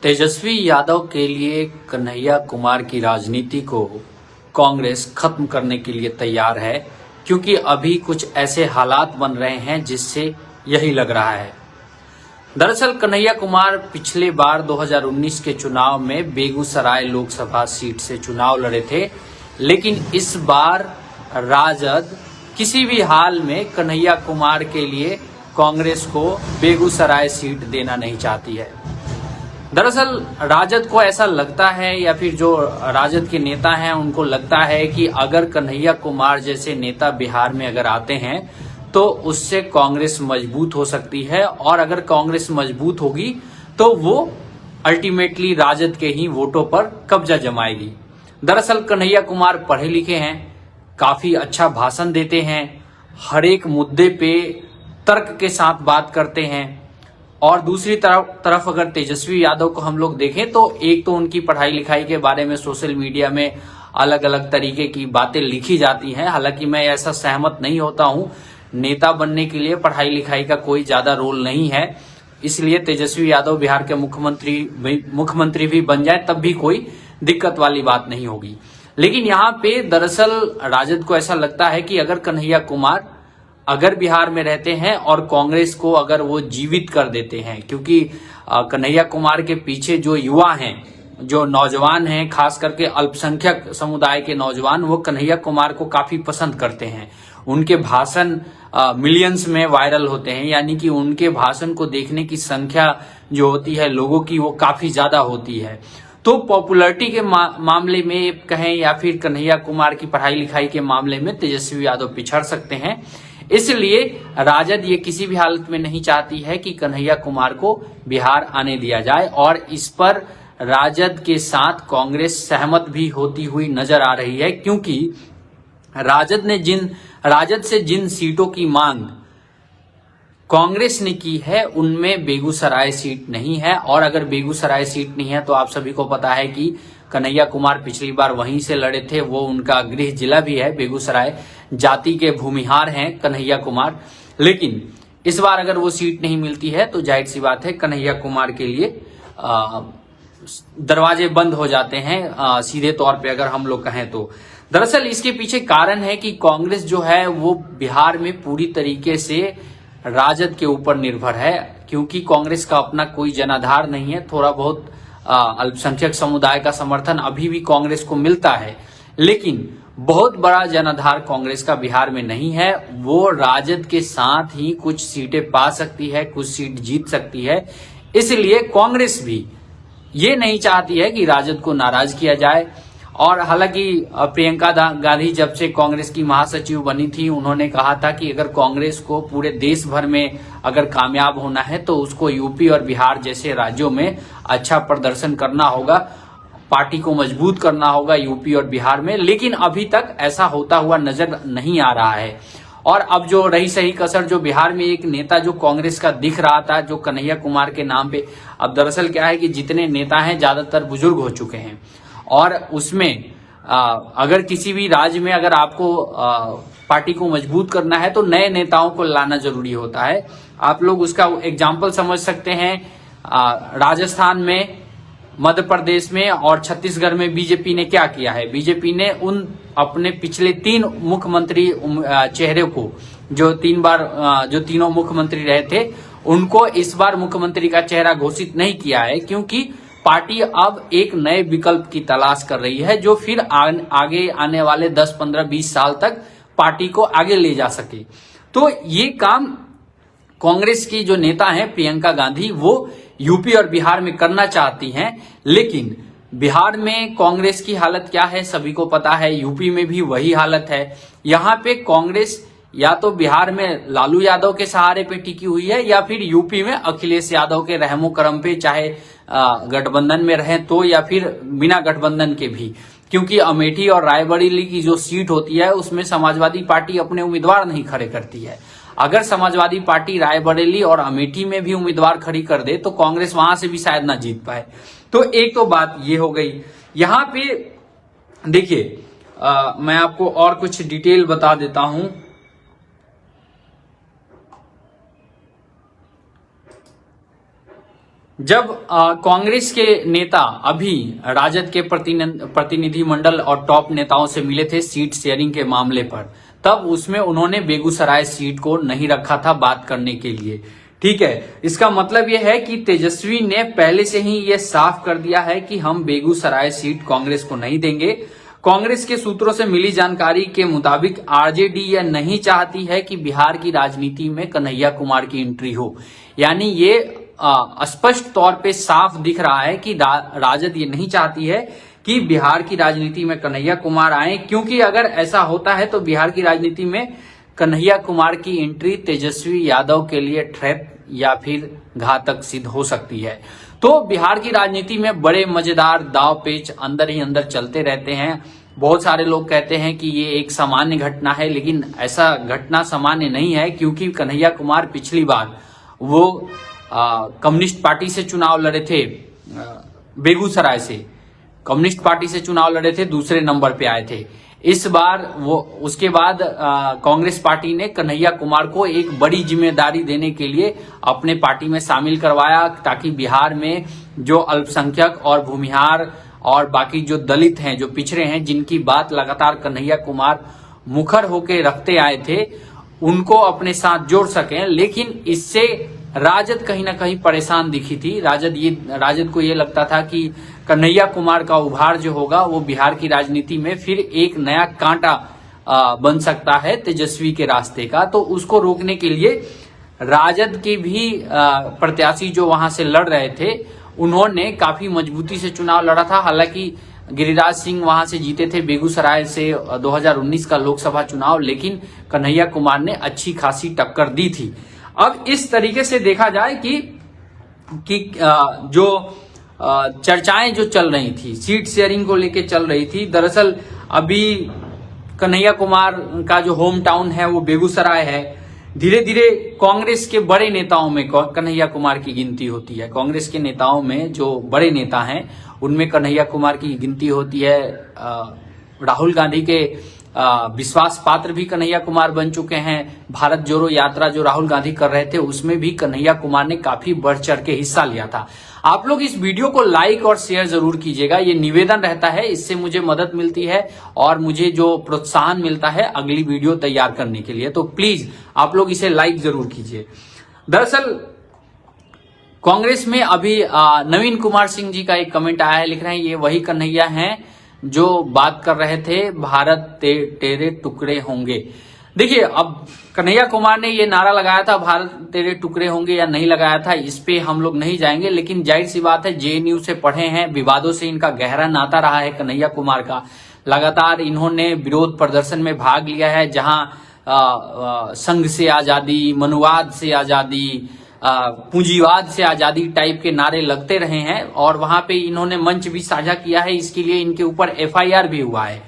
तेजस्वी यादव के लिए कन्हैया कुमार की राजनीति को कांग्रेस खत्म करने के लिए तैयार है, क्योंकि अभी कुछ ऐसे हालात बन रहे हैं जिससे यही लग रहा है। दरअसल कन्हैया कुमार पिछले बार 2019 के चुनाव में बेगूसराय लोकसभा सीट से चुनाव लड़े थे, लेकिन इस बार राजद किसी भी हाल में कन्हैया कुमार के लिए कांग्रेस को बेगूसराय सीट देना नहीं चाहती है। दरअसल राजद को ऐसा लगता है, या फिर जो राजद के नेता हैं उनको लगता है कि अगर कन्हैया कुमार जैसे नेता बिहार में अगर आते हैं तो उससे कांग्रेस मजबूत हो सकती है, और अगर कांग्रेस मजबूत होगी तो वो अल्टीमेटली राजद के ही वोटों पर कब्जा जमाएगी। दरअसल कन्हैया कुमार पढ़े लिखे हैं, काफी अच्छा भाषण देते हैं, हर एक मुद्दे पे तर्क के साथ बात करते हैं। और दूसरी तरफ अगर तेजस्वी यादव को हम लोग देखें तो एक तो उनकी पढ़ाई लिखाई के बारे में सोशल मीडिया में अलग अलग तरीके की बातें लिखी जाती हैं। हालांकि मैं ऐसा सहमत नहीं होता हूं, नेता बनने के लिए पढ़ाई लिखाई का कोई ज्यादा रोल नहीं है, इसलिए तेजस्वी यादव बिहार के मुख्यमंत्री भी बन जाए तब भी कोई दिक्कत वाली बात नहीं होगी। लेकिन यहाँ पे दरअसल राजद को ऐसा लगता है कि अगर कन्हैया कुमार अगर बिहार में रहते हैं और कांग्रेस को अगर वो जीवित कर देते हैं, क्योंकि कन्हैया कुमार के पीछे जो युवा हैं, जो नौजवान हैं, खास करके अल्पसंख्यक समुदाय के नौजवान, वो कन्हैया कुमार को काफी पसंद करते हैं। उनके भाषण मिलियंस में वायरल होते हैं, यानी कि उनके भाषण को देखने की संख्या जो होती है लोगों की वो काफी ज्यादा होती है। तो पॉपुलैरिटी के मामले में कहें या फिर कन्हैया कुमार की पढ़ाई लिखाई के मामले में तेजस्वी यादव पिछड़ सकते हैं। इसलिए राजद ये किसी भी हालत में नहीं चाहती है कि कन्हैया कुमार को बिहार आने दिया जाए, और इस पर राजद के साथ कांग्रेस सहमत भी होती हुई नजर आ रही है, क्योंकि राजद से जिन सीटों की मांग कांग्रेस ने की है उनमें बेगूसराय सीट नहीं है। और अगर बेगूसराय सीट नहीं है तो आप सभी को पता है कि कन्हैया कुमार पिछली बार वहीं से लड़े थे, वो उनका गृह जिला भी है बेगूसराय, जाति के भूमिहार हैं कन्हैया कुमार। लेकिन इस बार अगर वो सीट नहीं मिलती है तो जाहिर सी बात है कन्हैया कुमार के लिए दरवाजे बंद हो जाते हैं, सीधे तौर पे अगर हम लोग कहें तो। दरअसल इसके पीछे कारण है कि कांग्रेस जो है वो बिहार में पूरी तरीके से राजद के ऊपर निर्भर है, क्योंकि कांग्रेस का अपना कोई जनाधार नहीं है। थोड़ा बहुत अल्पसंख्यक समुदाय का समर्थन अभी भी कांग्रेस को मिलता है, लेकिन बहुत बड़ा जनाधार कांग्रेस का बिहार में नहीं है। वो राजद के साथ ही कुछ सीटें पा सकती है, कुछ सीट जीत सकती है। इसलिए कांग्रेस भी ये नहीं चाहती है कि राजद को नाराज किया जाए। और हालांकि प्रियंका गांधी जब से कांग्रेस की महासचिव बनी थी, उन्होंने कहा था कि अगर कांग्रेस को पूरे देश भर में अगर कामयाब होना है तो उसको यूपी और बिहार जैसे राज्यों में अच्छा प्रदर्शन करना होगा, पार्टी को मजबूत करना होगा यूपी और बिहार में। लेकिन अभी तक ऐसा होता हुआ नजर नहीं आ रहा है। और अब जो रही सही कसर, जो बिहार में एक नेता जो कांग्रेस का दिख रहा था, जो कन्हैया कुमार के नाम पे, अब दरअसल क्या है कि जितने नेता हैं ज्यादातर बुजुर्ग हो चुके हैं, और उसमें अगर किसी भी राज्य में अगर आपको पार्टी को मजबूत करना है तो नए नेताओं को लाना जरूरी होता है। आप लोग उसका एग्जाम्पल समझ सकते हैं। राजस्थान में, मध्य प्रदेश में और छत्तीसगढ़ में बीजेपी ने क्या किया है। बीजेपी ने उन अपने पिछले 3 मुख्यमंत्री चेहरे को, जो तीनों मुख्यमंत्री रहे थे, उनको इस बार मुख्यमंत्री का चेहरा घोषित नहीं किया है, क्योंकि पार्टी अब एक नए विकल्प की तलाश कर रही है जो फिर आगे आने वाले 10, 15, 20 साल तक पार्टी को आगे ले जा सके। तो ये काम कांग्रेस की जो नेता हैं प्रियंका गांधी, वो यूपी और बिहार में करना चाहती हैं। लेकिन बिहार में कांग्रेस की हालत क्या है सभी को पता है, यूपी में भी वही हालत है। यहाँ पे कांग्रेस या तो बिहार में लालू यादव के सहारे पे टिकी हुई है, या फिर यूपी में अखिलेश यादव के रहमो करम पे, चाहे गठबंधन में रहें तो या फिर बिना गठबंधन के भी, क्योंकि अमेठी और रायबरेली की जो सीट होती है उसमें समाजवादी पार्टी अपने उम्मीदवार नहीं खड़े करती है। अगर समाजवादी पार्टी रायबरेली और अमेठी में भी उम्मीदवार खड़ी कर दे तो कांग्रेस वहां से भी शायद ना जीत पाए। तो एक तो बात ये हो गई। यहाँ पे देखिए, मैं आपको और कुछ डिटेल बता देता हूं। जब कांग्रेस के नेता अभी राजद के प्रतिनिधि मंडल और टॉप नेताओं से मिले थे सीट शेयरिंग के मामले पर, तब उसमें उन्होंने बेगूसराय सीट को नहीं रखा था बात करने के लिए। ठीक है, इसका मतलब यह है कि तेजस्वी ने पहले से ही यह साफ कर दिया है कि हम बेगूसराय सीट कांग्रेस को नहीं देंगे। कांग्रेस के सूत्रों से मिली जानकारी के मुताबिक आरजेडी यह नहीं चाहती है कि बिहार की राजनीति में कन्हैया कुमार की एंट्री हो। यानी ये स्पष्ट तौर पे साफ दिख रहा है कि राजद ये नहीं चाहती है कि बिहार की राजनीति में कन्हैया कुमार आए, क्योंकि अगर ऐसा होता है तो बिहार की राजनीति में कन्हैया कुमार की एंट्री तेजस्वी यादव के लिए ट्रैप या फिर घातक सिद्ध हो सकती है। तो बिहार की राजनीति में बड़े मजेदार दाव पेच अंदर ही अंदर चलते रहते हैं। बहुत सारे लोग कहते हैं कि ये एक सामान्य घटना है, लेकिन ऐसा घटना सामान्य नहीं है, क्योंकि कन्हैया कुमार पिछली बार वो कम्युनिस्ट पार्टी से चुनाव लड़े थे, बेगूसराय से कम्युनिस्ट पार्टी से चुनाव लड़े थे, दूसरे नंबर पे आए थे। इस बार वो उसके बाद कांग्रेस पार्टी ने कन्हैया कुमार को एक बड़ी जिम्मेदारी देने के लिए अपने पार्टी में शामिल करवाया, ताकि बिहार में जो अल्पसंख्यक और भूमिहार और बाकी जो दलित हैं, जो पिछड़े हैं, जिनकी बात लगातार कन्हैया कुमार मुखर होके रखते आए थे, उनको अपने साथ जोड़ सकें। लेकिन इससे राजद कहीं ना कहीं परेशान दिखी थी। राजद को ये लगता था कि कन्हैया कुमार का उभार जो होगा वो बिहार की राजनीति में फिर एक नया कांटा बन सकता है तेजस्वी के रास्ते का। तो उसको रोकने के लिए राजद के भी प्रत्याशी जो वहां से लड़ रहे थे, उन्होंने काफी मजबूती से चुनाव लड़ा था। हालांकि गिरिराज सिंह वहां से जीते थे बेगूसराय से 2019 का लोकसभा चुनाव, लेकिन कन्हैया कुमार ने अच्छी खासी टक्कर दी थी। अब इस तरीके से देखा जाए कि जो चर्चाएं जो चल रही थी सीट शेयरिंग को लेके चल रही थी, दरअसल अभी कन्हैया कुमार का जो होम टाउन है वो बेगूसराय है। धीरे धीरे कांग्रेस के बड़े नेताओं में कन्हैया कुमार की गिनती होती है। कांग्रेस के नेताओं में जो बड़े नेता हैं उनमें कन्हैया कुमार की गिनती होती है। राहुल गांधी के विश्वास पात्र भी कन्हैया कुमार बन चुके हैं। भारत जोड़ो यात्रा जो राहुल गांधी कर रहे थे उसमें भी कन्हैया कुमार ने काफी बढ़ चढ़ के हिस्सा लिया था। आप लोग इस वीडियो को लाइक और शेयर जरूर कीजिएगा, ये निवेदन रहता है, इससे मुझे मदद मिलती है और मुझे जो प्रोत्साहन मिलता है अगली वीडियो तैयार करने के लिए। तो प्लीज आप लोग इसे लाइक जरूर कीजिए। दरअसल कांग्रेस में अभी नवीन कुमार सिंह जी का एक कमेंट आया है, लिख रहे हैं ये वही कन्हैया हैं जो बात कर रहे थे भारत तेरे टुकड़े होंगे। देखिए, अब कन्हैया कुमार ने ये नारा लगाया था भारत तेरे टुकड़े होंगे या नहीं लगाया था, इस पे हम लोग नहीं जाएंगे, लेकिन जाहिर सी बात है जेएनयू से पढ़े हैं, विवादों से इनका गहरा नाता रहा है कन्हैया कुमार का। लगातार इन्होंने विरोध प्रदर्शन में भाग लिया है, जहां संघ से आजादी, मनुवाद से आजादी, पूंजीवाद से आजादी टाइप के नारे लगते रहे हैं और वहां पे इन्होंने मंच भी साझा किया है। इसके लिए इनके ऊपर एफआईआर भी हुआ है।